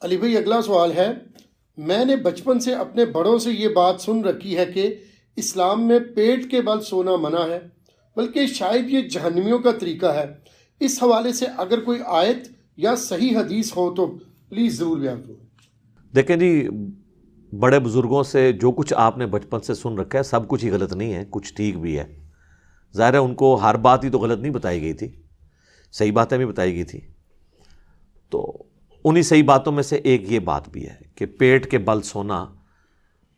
علی بھائی اگلا سوال ہے، میں نے بچپن سے اپنے بڑوں سے یہ بات سن رکھی ہے کہ اسلام میں پیٹ کے بل سونا منع ہے، بلکہ شاید یہ جہنمیوں کا طریقہ ہے۔ اس حوالے سے اگر کوئی آیت یا صحیح حدیث ہو تو پلیز ضرور بیان کریں۔ دیکھیں جی، بڑے بزرگوں سے جو کچھ آپ نے بچپن سے سن رکھا ہے سب کچھ ہی غلط نہیں ہے، کچھ ٹھیک بھی ہے۔ ظاہر ہے ان کو ہر بات ہی تو غلط نہیں بتائی گئی تھی، صحیح باتیں بھی بتائی گئی تھی۔ تو انہی صحیح باتوں میں سے ایک یہ بات بھی ہے کہ پیٹ کے بل سونا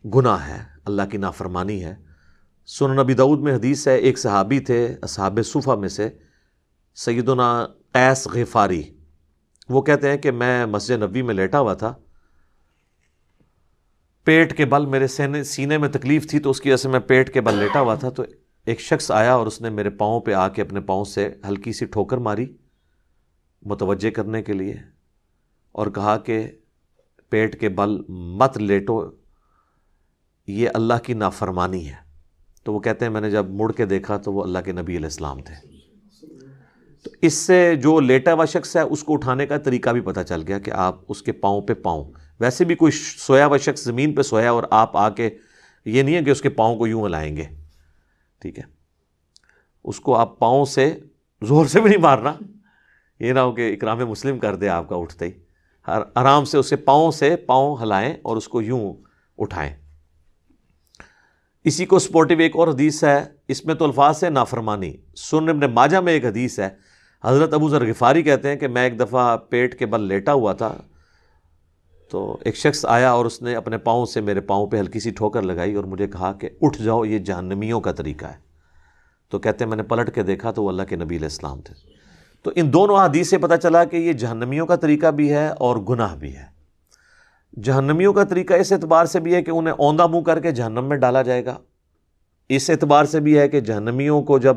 گناہ ہے، اللہ کی نافرمانی ہے۔ سنن نبی داؤد میں حدیث ہے، ایک صحابی تھے اصحاب صفہ میں سے، سیدنا قیس غفاری، وہ کہتے ہیں کہ میں مسجد نبوی میں لیٹا ہوا تھا، پیٹ کے بل میرے سینے میں تکلیف تھی تو اس کی وجہ سے میں پیٹ کے بل لیٹا ہوا تھا، تو ایک شخص آیا اور اس نے میرے پاؤں پہ آ کے اپنے پاؤں سے ہلکی سی ٹھوکر ماری متوجہ کرنے کے لیے، اور کہا کہ پیٹ کے بل مت لیٹو، یہ اللہ کی نافرمانی ہے۔ تو وہ کہتے ہیں میں نے جب مڑ کے دیکھا تو وہ اللہ کے نبی علیہ السلام تھے۔ تو اس سے جو لیٹا ہوا شخص ہے اس کو اٹھانے کا طریقہ بھی پتہ چل گیا کہ آپ اس کے پاؤں پہ پاؤں، ویسے بھی کوئی سویا ہوا شخص زمین پہ سویا اور آپ آ کے، یہ نہیں ہے کہ اس کے پاؤں کو یوں ہلائیں گے، ٹھیک ہے، اس کو آپ پاؤں سے زور سے بھی نہیں مارنا، یہ نہ ہو کہ اکرام مسلم کر دے آپ کا اٹھتے ہی، آرام سے اسے پاؤں سے پاؤں ہلائیں اور اس کو یوں اٹھائیں۔ اسی کو سپورٹیو ایک اور حدیث ہے، اس میں تو الفاظ ہے نافرمانی۔ سنن ابن ماجہ میں ایک حدیث ہے، حضرت ابو ذر غفاری کہتے ہیں کہ میں ایک دفعہ پیٹ کے بل لیٹا ہوا تھا تو ایک شخص آیا اور اس نے اپنے پاؤں سے میرے پاؤں پہ ہلکی سی ٹھوکر لگائی اور مجھے کہا کہ اٹھ جاؤ، یہ جہنمیوں کا طریقہ ہے۔ تو کہتے ہیں میں نے پلٹ کے دیکھا تو وہ اللہ کے نبی علیہ السلام تھے۔ تو ان دونوں حدیث سے پتہ چلا کہ یہ جہنمیوں کا طریقہ بھی ہے اور گناہ بھی ہے۔ جہنمیوں کا طریقہ اس اعتبار سے بھی ہے کہ انہیں اوندھا منہ کر کے جہنم میں ڈالا جائے گا، اس اعتبار سے بھی ہے کہ جہنمیوں کو جب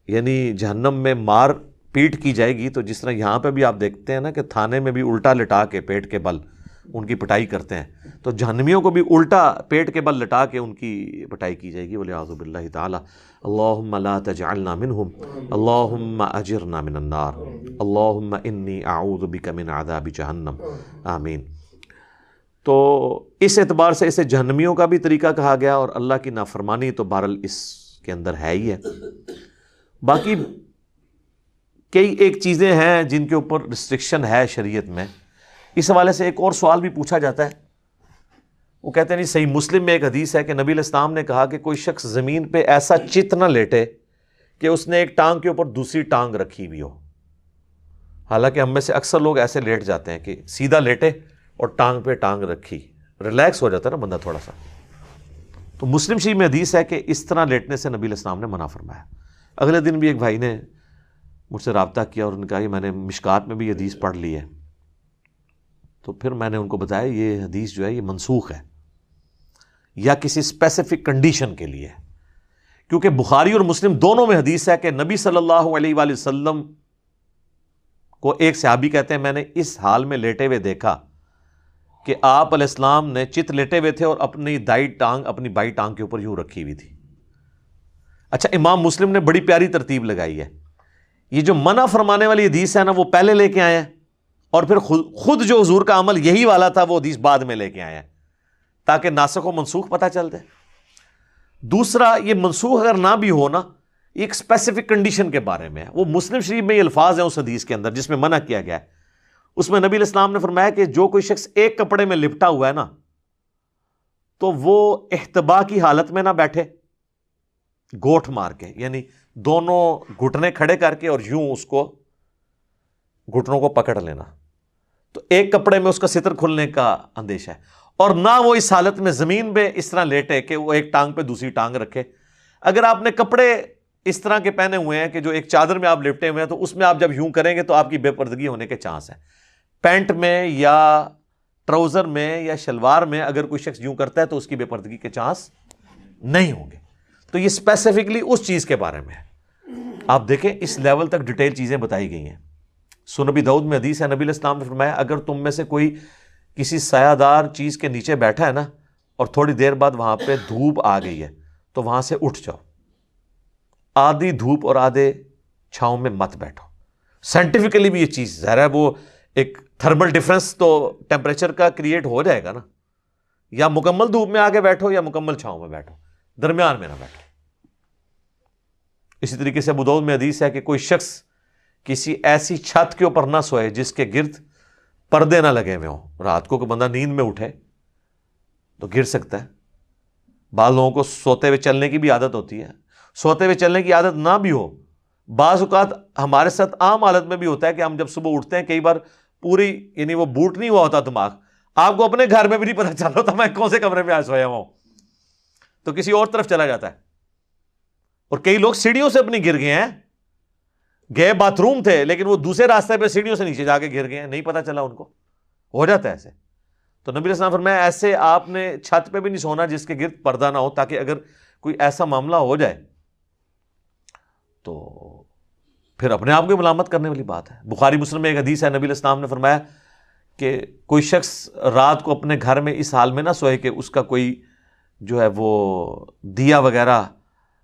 یعنی جہنم میں مار پیٹ کی جائے گی تو جس طرح یہاں پہ بھی آپ دیکھتے ہیں نا کہ تھانے میں بھی الٹا لٹا کے پیٹ کے بل ان کی پٹائی کرتے ہیں، تو جہنمیوں کو بھی الٹا پیٹ کے بل لٹا کے ان کی پٹائی کی جائے گی۔ وَلِعَاذُ بِاللَّهِ تَعَالَى اللہم لا تجعلنا منہم اللہم اجرنا من النار اللہم انی اعوذ بک من عذاب جہنم آمین۔ تو اس اعتبار سے اسے جہنمیوں کا بھی طریقہ کہا گیا، اور اللہ کی نافرمانی تو بہرحال اس کے اندر ہے ہی ہے۔ باقی کئی ایک چیزیں ہیں جن کے اوپر ریسٹرکشن ہے شریعت میں۔ اس حوالے سے ایک اور سوال بھی پوچھا جاتا ہے، وہ کہتے ہیں نہیں، صحیح مسلم میں ایک حدیث ہے کہ نبی علیہ السلام نے کہا کہ کوئی شخص زمین پہ ایسا چت نہ لیٹے کہ اس نے ایک ٹانگ کے اوپر دوسری ٹانگ رکھی ہوئی ہو۔ حالانکہ ہم میں سے اکثر لوگ ایسے لیٹ جاتے ہیں کہ سیدھا لیٹے اور ٹانگ پہ ٹانگ رکھی، ریلیکس ہو جاتا ہے نا بندہ تھوڑا سا۔ تو مسلم شریف میں حدیث ہے کہ اس طرح لیٹنے سے نبی علیہ السلام نے منع فرمایا۔ اگلے دن بھی ایک بھائی نے مجھ سے رابطہ کیا اور ان نے کہا کہ میں نے مشکات میں بھی یہ حدیث پڑھ لی ہے، تو پھر میں نے ان کو بتایا یہ حدیث جو ہے یہ منسوخ ہے یا کسی اسپیسیفک کنڈیشن کے لیے، کیونکہ بخاری اور مسلم دونوں میں حدیث ہے کہ نبی صلی اللہ علیہ وآلہ وسلم کو ایک صحابی کہتے ہیں میں نے اس حال میں لیٹے ہوئے دیکھا کہ آپ علیہ السلام نے چت لیٹے ہوئے تھے اور اپنی دائیں ٹانگ اپنی بائیں ٹانگ کے اوپر یوں رکھی ہوئی تھی۔ اچھا، امام مسلم نے بڑی پیاری ترتیب لگائی ہے، یہ جو منع فرمانے والی حدیث ہے نا وہ پہلے لے کے آئے ہیں، اور پھر خود جو حضور کا عمل یہی والا تھا وہ حدیث بعد میں لے کے آئے ہیں، تاکہ ناسخ و منسوخ پتہ چل دے۔ دوسرا، یہ منسوخ اگر نہ بھی ہو نا، ایک اسپیسیفک کنڈیشن کے بارے میں ہے۔ وہ مسلم شریف میں یہ الفاظ ہیں اس حدیث کے اندر جس میں منع کیا گیا ہے، اس میں نبی علیہ السلام نے فرمایا کہ جو کوئی شخص ایک کپڑے میں لپٹا ہوا ہے نا تو وہ احتبا کی حالت میں نہ بیٹھے گوٹھ مار کے، یعنی دونوں گھٹنے کھڑے کر کے اور یوں اس کو گھٹنوں کو پکڑ لینا، تو ایک کپڑے میں اس کا ستر کھلنے کا اندیشہ ہے، اور نہ وہ اس حالت میں زمین پہ اس طرح لیٹے کہ وہ ایک ٹانگ پہ دوسری ٹانگ رکھے۔ اگر آپ نے کپڑے اس طرح کے پہنے ہوئے ہیں کہ جو ایک چادر میں آپ لپٹے ہوئے ہیں تو اس میں آپ جب یوں کریں گے تو آپ کی بے پردگی ہونے کے چانس ہیں۔ پینٹ میں یا ٹراؤزر میں یا شلوار میں اگر کوئی شخص یوں کرتا ہے تو اس کی بے پردگی کے چانس نہیں ہوں گے۔ تو یہ اسپیسیفکلی اس چیز کے بارے میں ہے۔ آپ دیکھیں اس لیول تک ڈیٹیل چیزیں بتائی گئی ہیں۔ سنن نبی داؤد میں حدیث ہے، نبی علیہ السلام نے فرمایا اگر تم میں سے کوئی کسی سایہ دار چیز کے نیچے بیٹھا ہے نا اور تھوڑی دیر بعد وہاں پہ دھوپ آ گئی ہے تو وہاں سے اٹھ جاؤ، آدھی دھوپ اور آدھے چھاؤں میں مت بیٹھو۔ سائنٹیفکلی بھی یہ چیز ظاہر ہے وہ ایک تھرمل ڈفرنس تو ٹیمپریچر کا کریٹ ہو جائے گا نا. یا مکمل دھوپ میں آگے بیٹھو یا مکمل چھاؤں میں بیٹھو, درمیان میں نہ بیٹھو. اسی طریقے سے ابو داؤد میں حدیث ہے کہ کوئی شخص کسی ایسی چھت کے اوپر نہ سوئے جس کے گرد پردے نہ لگے ہوئے ہوں. رات کو کوئی بندہ نیند میں اٹھے تو گر سکتا ہے. بعض لوگوں کو سوتے ہوئے چلنے کی بھی عادت ہوتی ہے. سوتے ہوئے چلنے کی عادت نہ بھی ہو, بعض اوقات ہمارے ساتھ عام حالت میں بھی ہوتا ہے کہ ہم جب صبح اٹھتے ہیں کئی بار پوری یعنی وہ بوٹ نہیں ہوا ہوتا دماغ, آپ کو اپنے گھر میں بھی نہیں پتہ چل رہا ہوتا میں کون سے کمرے میں آج سویا ہوا ہوں, تو کسی اور طرف چلا جاتا ہے. اور کئی لوگ سیڑھیوں سے اپنی گر گئے ہیں, گئے باتھ روم تھے لیکن وہ دوسرے راستے پہ سیڑھیوں سے نیچے جا کے گر گئے ہیں, نہیں پتہ چلا ان کو. ہو جاتا ہے ایسے. تو نبی علیہ السلام فرمایا ایسے آپ نے چھت پہ بھی نہیں سونا جس کے گرد پردہ نہ ہو, تاکہ اگر کوئی ایسا معاملہ ہو جائے تو پھر اپنے آپ کو ملامت کرنے والی بات ہے. بخاری مسلم میں ایک حدیث ہے, نبی علیہ السلام نے فرمایا کہ کوئی شخص رات کو اپنے گھر میں اس حال میں نہ سوئے کہ اس کا کوئی جو ہے وہ دیا وغیرہ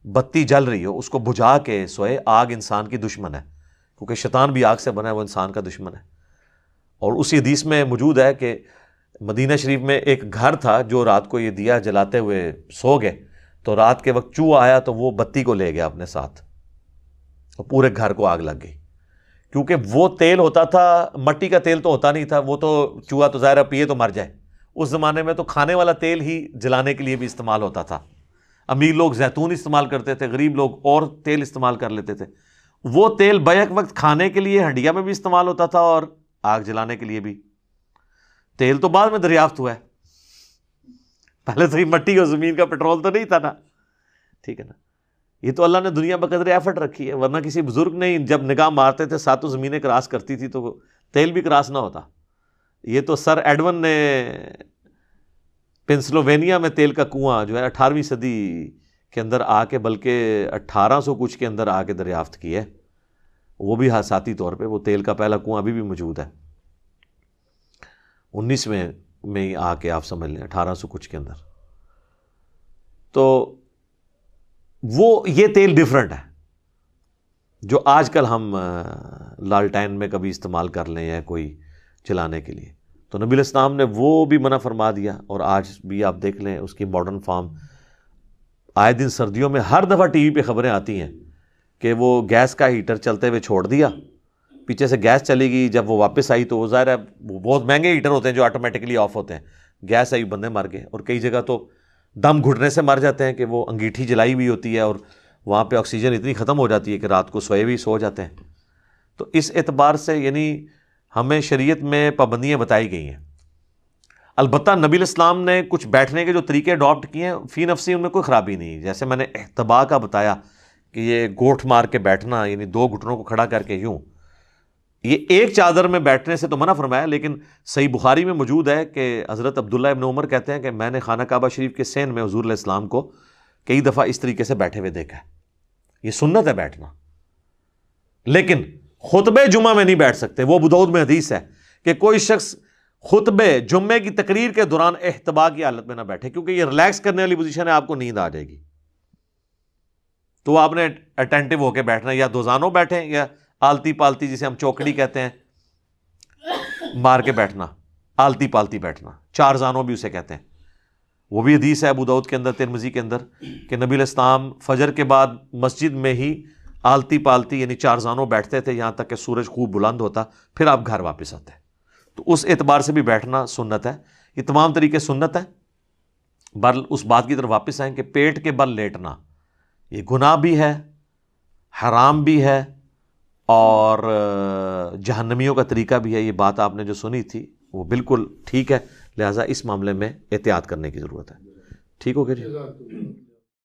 بتی جل رہی ہو, اس کو بجھا کے سوئے. آگ انسان کی دشمن ہے, کیونکہ شیطان بھی آگ سے بنا ہے, وہ انسان کا دشمن ہے. اور اسی حدیث میں موجود ہے کہ مدینہ شریف میں ایک گھر تھا جو رات کو یہ دیا جلاتے ہوئے سو گئے, تو رات کے وقت چوہا آیا تو وہ بتی کو لے گیا اپنے ساتھ اور پورے گھر کو آگ لگ گئی. کیونکہ وہ تیل ہوتا تھا, مٹی کا تیل تو ہوتا نہیں تھا, وہ تو چوہا تو ظاہر پیے تو مر جائے. اس زمانے میں تو کھانے والا تیل ہی جلانے کے لیے بھی استعمال ہوتا تھا. امیر لوگ زیتون استعمال کرتے تھے, غریب لوگ اور تیل استعمال کر لیتے تھے. وہ تیل بیک وقت کھانے کے لیے ہنڈیا میں بھی استعمال ہوتا تھا اور آگ جلانے کے لیے بھی. تیل تو بعد میں دریافت ہوا ہے, پہلے تو یہ مٹی اور زمین کا پٹرول تو نہیں تھا نا, ٹھیک ہے نا. یہ تو اللہ نے دنیا بقدر ایفرٹ رکھی ہے, ورنہ کسی بزرگ نے جب نگاہ مارتے تھے ساتوں زمینیں کراس کرتی تھی تو تیل بھی کراس نہ ہوتا. یہ تو سر ایڈون نے پنسلوینیا میں تیل کا کنواں جو ہے 18ویں صدی کے اندر آ کے, بلکہ 1800 کچھ کے اندر آ کے دریافت کی ہے. وہ بھی حادثاتی طور پہ, وہ تیل کا پہلا کنواں ابھی بھی موجود ہے 19ویں میں ہی آ کے آپ سمجھ لیں 1800 کچھ کے اندر. تو وہ یہ تیل ڈیفرنٹ ہے جو آج کل ہم لالٹین میں کبھی استعمال کر لیں یا کوئی چلانے کے لیے. تو نبی علیہ السلام نے وہ بھی منع فرما دیا, اور آج بھی آپ دیکھ لیں اس کی ماڈرن فارم. آئے دن سردیوں میں ہر دفعہ ٹی وی پہ خبریں آتی ہیں کہ وہ گیس کا ہیٹر چلتے ہوئے چھوڑ دیا, پیچھے سے گیس چلی گئی, جب وہ واپس آئی تو وہ ظاہر ہے وہ بہت مہنگے ہیٹر ہوتے ہیں جو آٹومیٹکلی آف ہوتے ہیں, گیس آئی بندے مر گئے. اور کئی جگہ تو دم گھٹنے سے مر جاتے ہیں کہ وہ انگیٹھی جلائی ہوئی ہوتی ہے اور وہاں پہ آکسیجن اتنی ختم ہو جاتی ہے کہ رات کو سوئے بھی سو جاتے ہیں. تو اس اعتبار سے یعنی ہمیں شریعت میں پابندیاں بتائی گئی ہیں. البتہ نبی علیہ السلام نے کچھ بیٹھنے کے جو طریقے اڈاپٹ کیے ہیں فی نفسی ان میں کوئی خرابی نہیں. جیسے میں نے احتبا کا بتایا کہ یہ گوٹھ مار کے بیٹھنا, یعنی 2 گھٹنوں کو کھڑا کر کے یوں, یہ ایک چادر میں بیٹھنے سے تو منع فرمایا. لیکن صحیح بخاری میں موجود ہے کہ حضرت عبداللہ ابن عمر کہتے ہیں کہ میں نے خانہ کعبہ شریف کے سین میں حضور علیہ السلام کو کئی دفعہ اس طریقے سے بیٹھے ہوئے دیکھا ہے. یہ سنت ہے بیٹھنا, لیکن خطبے جمعہ میں نہیں بیٹھ سکتے. وہ ابو داؤد میں حدیث ہے کہ کوئی شخص خطبے جمعے کی تقریر کے دوران احتبا کی حالت میں نہ بیٹھے, کیونکہ یہ ریلیکس کرنے والی پوزیشن ہے, آپ کو نیند آ جائے گی. تو آپ نے اٹینٹو ہو کے بیٹھنا, یا دوزانوں بیٹھیں یا آلتی پالتی جسے ہم چوکڑی کہتے ہیں مار کے بیٹھنا, آلتی پالتی بیٹھنا, 4 زانوں بھی اسے کہتے ہیں. وہ بھی حدیث ہے ابو داؤد کے اندر, ترمذی کے اندر, کہ نبی علیہ السلام فجر کے بعد مسجد میں ہی آلتی پالتی یعنی 4 زانوں بیٹھتے تھے یہاں تک کہ سورج خوب بلند ہوتا, پھر آپ گھر واپس آتے. تو اس اعتبار سے بھی بیٹھنا سنت ہے. یہ تمام طریقے سنت ہے. بہرحال اس بات کی طرف واپس آئیں کہ پیٹ کے بل لیٹنا یہ گناہ بھی ہے, حرام بھی ہے, اور جہنمیوں کا طریقہ بھی ہے. یہ بات آپ نے جو سنی تھی وہ بالکل ٹھیک ہے, لہٰذا اس معاملے میں احتیاط کرنے کی ضرورت ہے. ٹھیک ہو گیا جی.